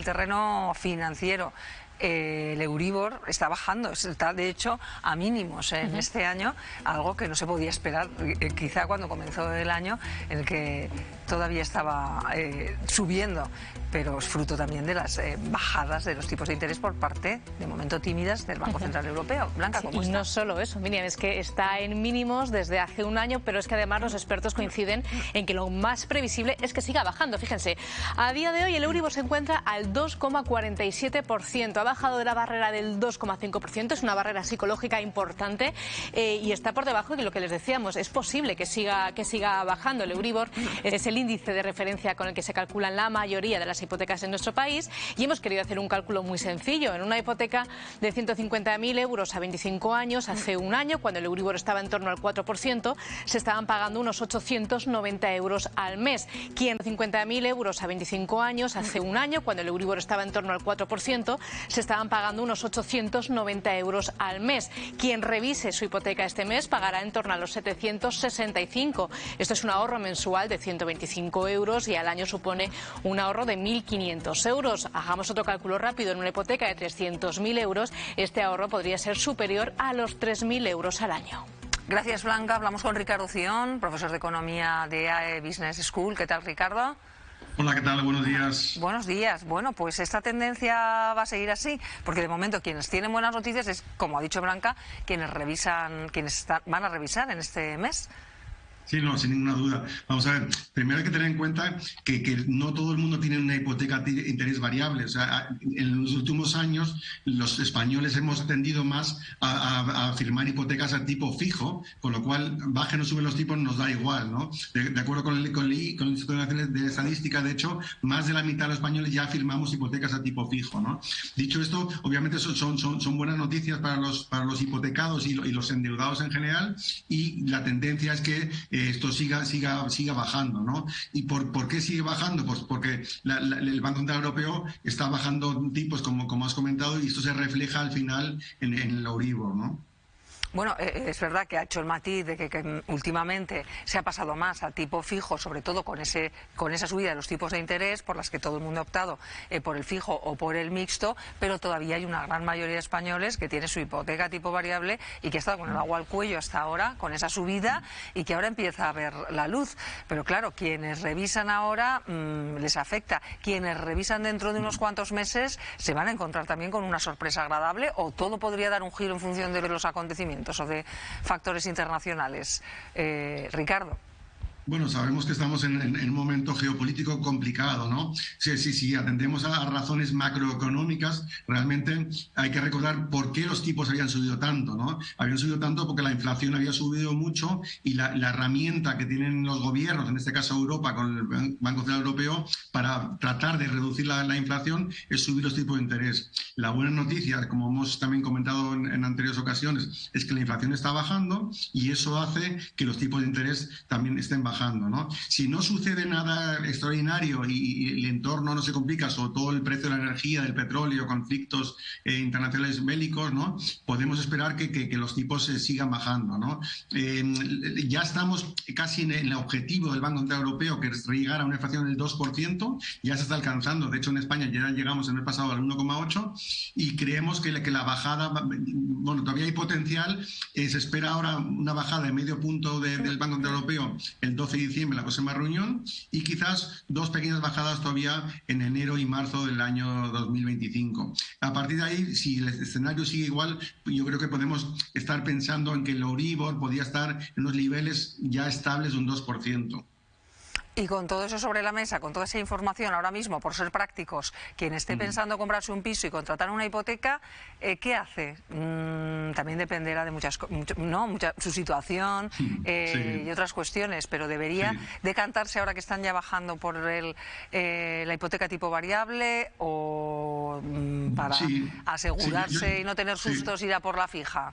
terreno financiero. El Euribor está bajando, está de hecho a mínimos en este año, algo que no se podía esperar, quizá cuando comenzó el año, en el que todavía estaba subiendo, pero es fruto también de las bajadas de los tipos de interés por parte, de momento tímidas, del Banco Central Europeo. Blanca, ¿cómo está? Y no solo eso, Miriam, es que está en mínimos desde hace un año, pero es que además los expertos coinciden en que lo más previsible es que siga bajando. Fíjense, a día de hoy el Euribor se encuentra al 2,47%, ha bajado de la barrera del 2,5%, es una barrera psicológica importante y está por debajo de lo que les decíamos. Es posible que siga bajando el Euribor, es el índice de referencia con el que se calculan la mayoría de las hipotecas en nuestro país, y hemos querido hacer un cálculo muy sencillo. En una hipoteca de 150.000 euros a 25 años, hace un año, cuando el Euribor estaba en torno al 4%, se estaban pagando unos 890 euros al mes. Quien 50.000 euros a 25 años, hace un año, cuando el Euribor estaba en torno al 4%, se estaban pagando unos 890 euros al mes. Quien revise su hipoteca este mes pagará en torno a los 765. Esto es un ahorro mensual de 125 euros y al año supone un ahorro de 1.500 euros. Hagamos otro cálculo rápido. En una hipoteca de 300.000 euros, este ahorro podría ser superior a los 3.000 euros al año. Gracias, Blanca. Hablamos con Ricardo Ción, profesor de Economía de AE Business School. ¿Qué tal, Ricardo? Hola, ¿qué tal? Buenos días. Buenos días. Bueno, pues esta tendencia va a seguir así, porque de momento quienes tienen buenas noticias es, como ha dicho Blanca, quienes van a revisar en este mes. Sí, no, sin ninguna duda. Vamos a ver, primero hay que tener en cuenta que no todo el mundo tiene una hipoteca de interés variable. O sea, en los últimos años los españoles hemos tendido más a firmar hipotecas a tipo fijo, con lo cual bajen o suben los tipos nos da igual, ¿no? De acuerdo con el Instituto Nacional de Estadística, de hecho, más de la mitad de los españoles ya firmamos hipotecas a tipo fijo, ¿no? Dicho esto, obviamente son buenas noticias para los hipotecados y los endeudados en general, y la tendencia es que esto siga bajando, ¿no? ¿Y por qué sigue bajando? Pues porque el Banco Central Europeo está bajando tipos, como has comentado, y esto se refleja al final en el Euribor, ¿no? Bueno, es verdad que ha hecho el matiz de que últimamente se ha pasado más a tipo fijo, sobre todo con esa subida de los tipos de interés por las que todo el mundo ha optado por el fijo o por el mixto, pero todavía hay una gran mayoría de españoles que tiene su hipoteca tipo variable y que ha estado con el agua al cuello hasta ahora con esa subida y que ahora empieza a ver la luz. Pero claro, quienes revisan ahora les afecta. Quienes revisan dentro de unos cuantos meses se van a encontrar también con una sorpresa agradable, o todo podría dar un giro en función de los acontecimientos o de factores internacionales. Ricardo. Bueno, sabemos que estamos en un momento geopolítico complicado, ¿no? Si atendemos a razones macroeconómicas, realmente hay que recordar por qué los tipos habían subido tanto, ¿no? Habían subido tanto porque la inflación había subido mucho y la herramienta que tienen los gobiernos, en este caso Europa, con el Banco Central Europeo, para tratar de reducir la inflación es subir los tipos de interés. La buena noticia, como hemos también comentado en anteriores ocasiones, es que la inflación está bajando y eso hace que los tipos de interés también estén bajando, ¿no? Si no sucede nada extraordinario y el entorno no se complica, sobre todo el precio de la energía, del petróleo, conflictos internacionales bélicos, ¿no? Podemos esperar que los tipos sigan bajando, ¿no? Ya estamos casi en el objetivo del Banco Central Europeo, que es llegar a una inflación del 2%, ya se está alcanzando. De hecho, en España ya llegamos el mes pasado al 1,8% y creemos que la bajada, bueno, todavía hay potencial. Se espera ahora una bajada de medio punto del Banco Central Europeo el 12 de diciembre, la próxima reunión, y quizás dos pequeñas bajadas todavía en enero y marzo del año 2025. A partir de ahí, si el escenario sigue igual, yo creo que podemos estar pensando en que el Euribor podría estar en unos niveles ya estables de un 2%. Y con todo eso sobre la mesa, con toda esa información ahora mismo, por ser prácticos, quien esté pensando comprarse un piso y contratar una hipoteca, ¿qué hace? También dependerá de su situación y otras cuestiones, pero debería decantarse ahora que están ya bajando por la hipoteca tipo variable, o para asegurarse y no tener sustos ir a por la fija.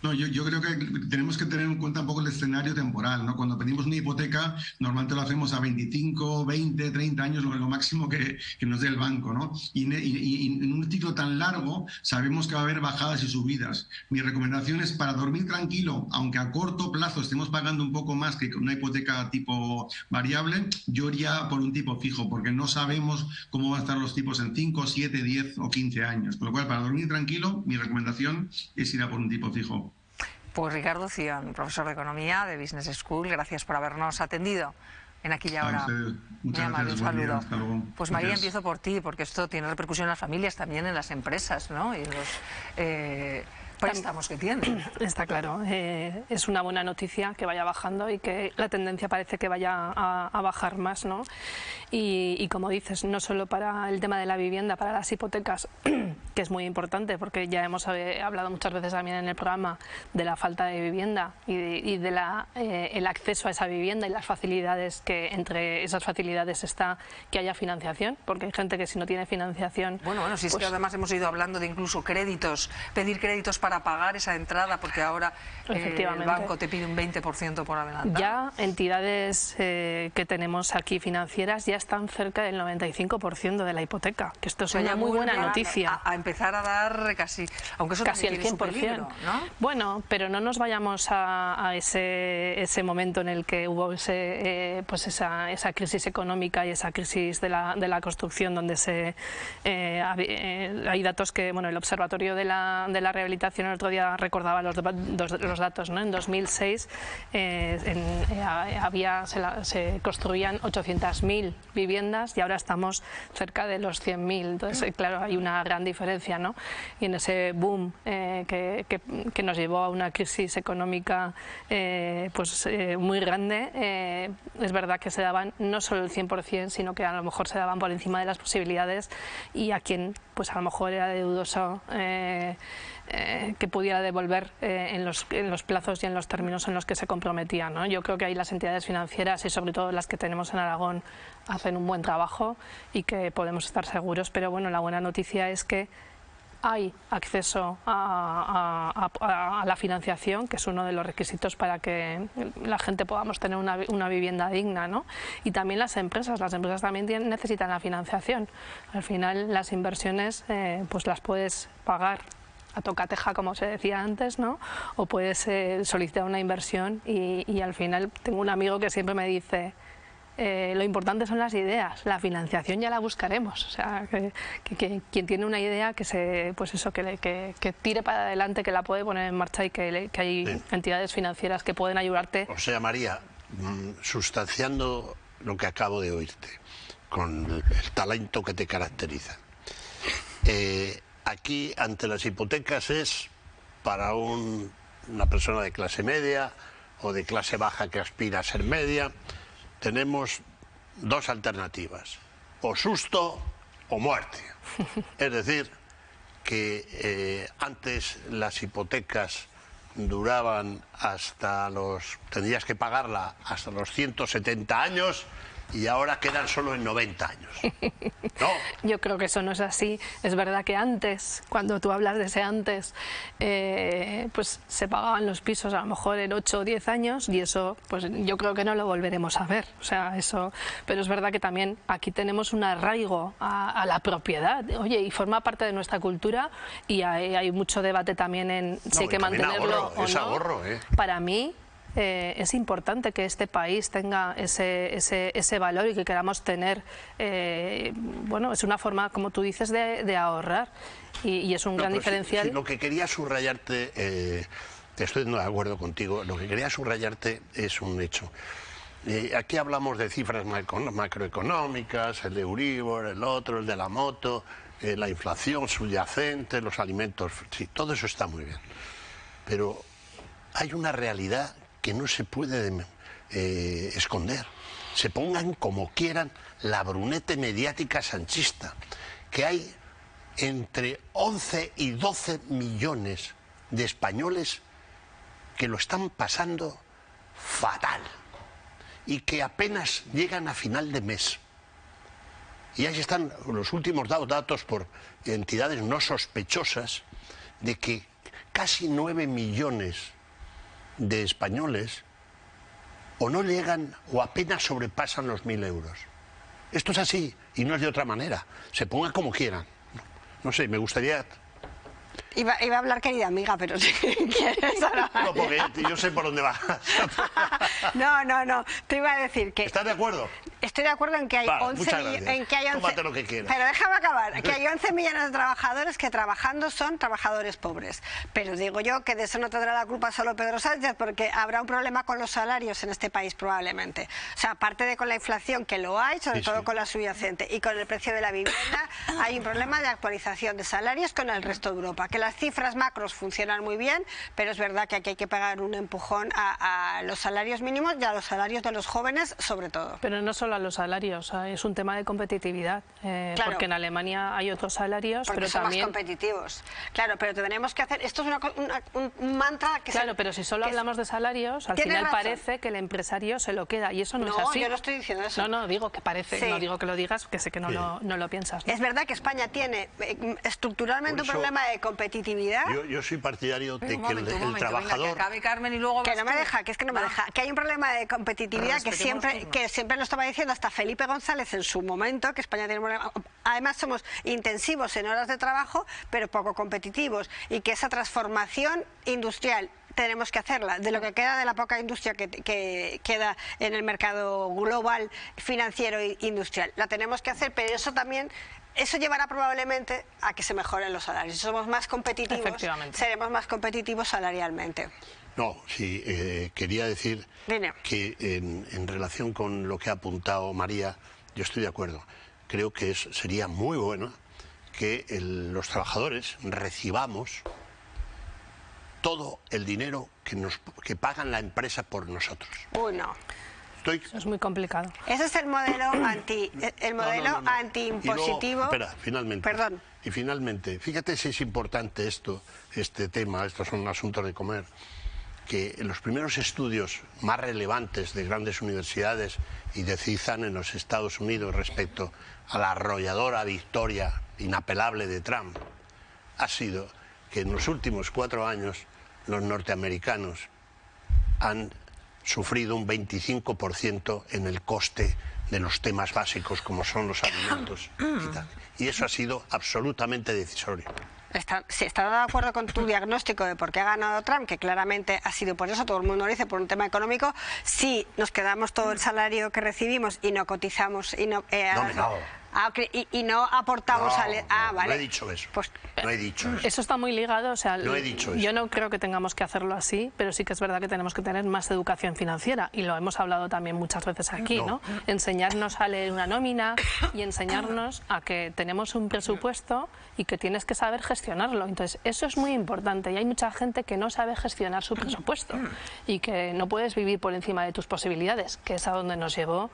No, yo creo que tenemos que tener en cuenta un poco el escenario temporal, ¿no? Cuando pedimos una hipoteca, normalmente lo hacemos a 25, 20, 30 años, lo máximo que nos dé el banco, ¿no? Y en un ciclo tan largo sabemos que va a haber bajadas y subidas. Mi recomendación es, para dormir tranquilo, aunque a corto plazo estemos pagando un poco más que una hipoteca tipo variable, yo iría por un tipo fijo, porque no sabemos cómo van a estar los tipos en 5, 7, 10 o 15 años. Con lo cual, para dormir tranquilo, mi recomendación es ir a por un tipo fijo. Pues Ricardo Ción, profesor de Economía de Business School, gracias por habernos atendido en Aquí y Ahora. Muchas gracias. Un saludo. Hasta luego. Pues María, empiezo por ti, porque esto tiene repercusión en las familias, también en las empresas, ¿no? Y en los préstamos que tienen. Está claro. Es una buena noticia que vaya bajando y que la tendencia parece que vaya a bajar más, ¿no? Y como dices, no solo para el tema de la vivienda, para las hipotecas, que es muy importante, porque ya hemos hablado muchas veces también en el programa de la falta de vivienda y de el acceso a esa vivienda y las facilidades, que entre esas facilidades está que haya financiación, porque hay gente que si no tiene financiación... Bueno, si es que además hemos ido hablando de incluso créditos, pedir créditos para pagar esa entrada, porque ahora el banco te pide un 20% por adelantado. Ya entidades que tenemos aquí financieras ya están cerca del 95% de la hipoteca, que esto es una muy buena noticia. A empezar a dar casi, aunque eso casi el 100%, peligro, ¿no? Bueno, pero no nos vayamos a ese momento en el que hubo esa crisis económica y esa crisis de la construcción, donde hay datos que, bueno, el Observatorio de la Rehabilitación el otro día recordaba los datos, ¿no? En 2006 se construían 800.000 viviendas y ahora estamos cerca de los 100.000. Entonces, claro, hay una gran diferencia, ¿no? Y en ese boom que nos llevó a una crisis económica muy grande, es verdad que se daban no solo el 100%, sino que a lo mejor se daban por encima de las posibilidades, y a quien pues a lo mejor era deudoso que pudiera devolver en los plazos y en los términos en los que se comprometía, ¿no? Yo creo que ahí las entidades financieras, y sobre todo las que tenemos en Aragón, hacen un buen trabajo y que podemos estar seguros. Pero bueno, la buena noticia es que hay acceso a la financiación, que es uno de los requisitos para que la gente podamos tener una vivienda digna, ¿no? Y también las empresas también necesitan la financiación. Al final las inversiones pues las puedes pagar a tocateja, como se decía antes, ¿no? O puedes solicitar una inversión y al final tengo un amigo que siempre me dice: lo importante son las ideas, la financiación ya la buscaremos. O sea, que quien tiene una idea que tire para adelante, que la puede poner en marcha, y que hay entidades financieras que pueden ayudarte. O sea, María, sustanciando lo que acabo de oírte, con el talento que te caracteriza, aquí ante las hipotecas es para una persona de clase media o de clase baja que aspira a ser media. Tenemos dos alternativas: o susto o muerte. Es decir, que antes las hipotecas duraban tendrías que pagarla hasta los 170 años, y ahora quedan solo en 90 años. ¿No? Yo creo que eso no es así. Es verdad que antes, cuando tú hablas de ese antes, pues se pagaban los pisos a lo mejor en 8 o 10 años, y eso pues yo creo que no lo volveremos a ver. O sea, eso. Pero es verdad que también aquí tenemos un arraigo a la propiedad. Oye, y forma parte de nuestra cultura, y hay mucho debate también en si hay que mantenerlo o no. Ahorro, Para mí es importante que este país tenga ese valor, y que queramos tener, bueno, es una forma, como tú dices, de ahorrar, y es un gran diferencial. Lo que quería subrayarte, estoy de acuerdo contigo, lo que quería subrayarte es un hecho. Aquí hablamos de cifras macroeconómicas, el de Euribor, el otro, el de la moto, la inflación subyacente, los alimentos, sí, todo eso está muy bien. Pero hay una realidad que no se puede esconder. Se pongan como quieran la brunete mediática sanchista, que hay entre 11 y 12 millones de españoles que lo están pasando fatal y que apenas llegan a final de mes. Y ahí están los últimos datos por entidades no sospechosas de que casi 9 millones de españoles o no llegan o apenas sobrepasan los 1.000 euros. Esto es así y no es de otra manera. Se pongan como quieran. No sé, me gustaría... Iba a hablar, querida amiga, pero si quieres ahora... No, porque yo sé por dónde va. No, te iba a decir que... ¿Estás de acuerdo? Estoy de acuerdo en que hay 11 millones... Tómate lo que quieras. Pero déjame acabar, que hay 11 millones de trabajadores que trabajando son trabajadores pobres. Pero digo yo que de eso no tendrá la culpa solo Pedro Sánchez, porque habrá un problema con los salarios en este país probablemente. O sea, aparte de con la inflación, que lo hay, sobre todo con la subyacente, y con el precio de la vivienda, hay un problema de actualización de salarios con el resto de Europa. Que las cifras macros funcionan muy bien, pero es verdad que aquí hay que pegar un empujón a los salarios mínimos y a los salarios de los jóvenes sobre todo. Pero no solo a los salarios, es un tema de competitividad, claro, porque en Alemania hay otros salarios, porque pero son también... más competitivos. Claro, pero tenemos que hacer... Esto es un mantra que... Claro, pero si solo hablamos de salarios, al final parece que el empresario se lo queda, y eso no es así. No, yo no estoy diciendo eso. No, digo que parece, no digo que lo digas, que sé que no lo piensas, ¿no? Es verdad que España tiene estructuralmente un problema de competitividad. Yo soy partidario de que el trabajador... Venga, que acabe Carmen y luego que no me deja, que es que no me deja. Que hay un problema de competitividad que siempre lo estaba diciendo hasta Felipe González en su momento, que España tiene un problema. Además somos intensivos en horas de trabajo, pero poco competitivos. Y que esa transformación industrial tenemos que hacerla, de lo que queda de la poca industria que queda en el mercado global financiero e industrial. La tenemos que hacer, pero eso llevará probablemente a que se mejoren los salarios. Si somos más competitivos, seremos más competitivos salarialmente. No, sí, quería decir que en relación con lo que ha apuntado María, yo estoy de acuerdo. Creo que sería muy bueno que los trabajadores recibamos todo el dinero que pagan la empresa por nosotros. Uy, no. Eso es muy complicado. Ese es el modelo anti-impositivo. Espera, finalmente. Perdón. Y finalmente, fíjate si es importante este tema, estos son asuntos de comer, que los primeros estudios más relevantes de grandes universidades y de CISAN en los Estados Unidos respecto a la arrolladora victoria inapelable de Trump ha sido que en los últimos 4 años los norteamericanos han sufrido un 25% en el coste de los temas básicos como son los alimentos y tal. Y eso ha sido absolutamente decisorio. Si está de acuerdo con tu diagnóstico de por qué ha ganado Trump, que claramente ha sido por eso, todo el mundo lo dice, por un tema económico, si nos quedamos todo el salario que recibimos y no cotizamos y no aportamos vale. No he dicho eso. Pues, no he dicho eso. Eso está muy ligado, o sea, no he dicho eso. Yo no creo que tengamos que hacerlo así, pero sí que es verdad que tenemos que tener más educación financiera y lo hemos hablado también muchas veces aquí, ¿no? Enseñarnos a leer una nómina y enseñarnos a que tenemos un presupuesto y que tienes que saber gestionarlo. Entonces, eso es muy importante y hay mucha gente que no sabe gestionar su presupuesto y que no puedes vivir por encima de tus posibilidades, que es a donde nos llevó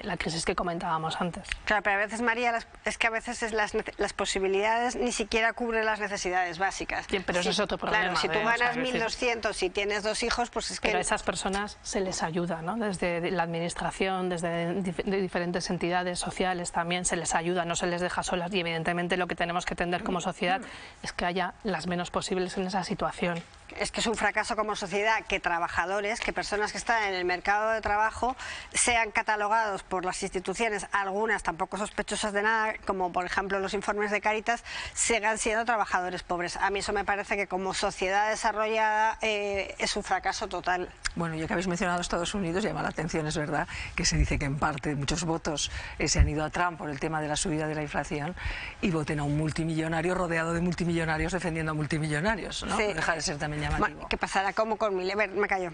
la crisis que comentábamos antes. Claro, pero a veces, María, es que a veces las posibilidades ni siquiera cubren las necesidades básicas. Sí, pero eso es otro problema. Claro, si tú ganas 1.200 y tienes 2 hijos, pues es que... Pero a esas personas se les ayuda, ¿no? Desde la administración, desde diferentes entidades sociales también se les ayuda, no se les deja solas y evidentemente lo que tenemos que tender como sociedad es que haya las menos posibles en esa situación. Es que es un fracaso como sociedad que trabajadores, que personas que están en el mercado de trabajo sean catalogados por las instituciones, algunas tampoco sospechosas de nada, como por ejemplo los informes de Cáritas, sigan siendo trabajadores pobres. A mí eso me parece que como sociedad desarrollada es un fracaso total. Bueno, ya que habéis mencionado Estados Unidos, llama la atención, es verdad, que se dice que en parte muchos votos se han ido a Trump por el tema de la subida de la inflación y voten a un multimillonario rodeado de multimillonarios defendiendo a multimillonarios, ¿no? Sí. No deja de ser también llamativo. ¿Qué pasará como con Milei? Me callo.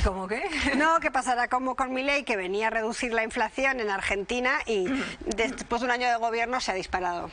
¿Cómo qué? No, ¿qué pasará como con Milei, que venía a reducir la inflación en Argentina y después de un año de gobierno se ha disparado?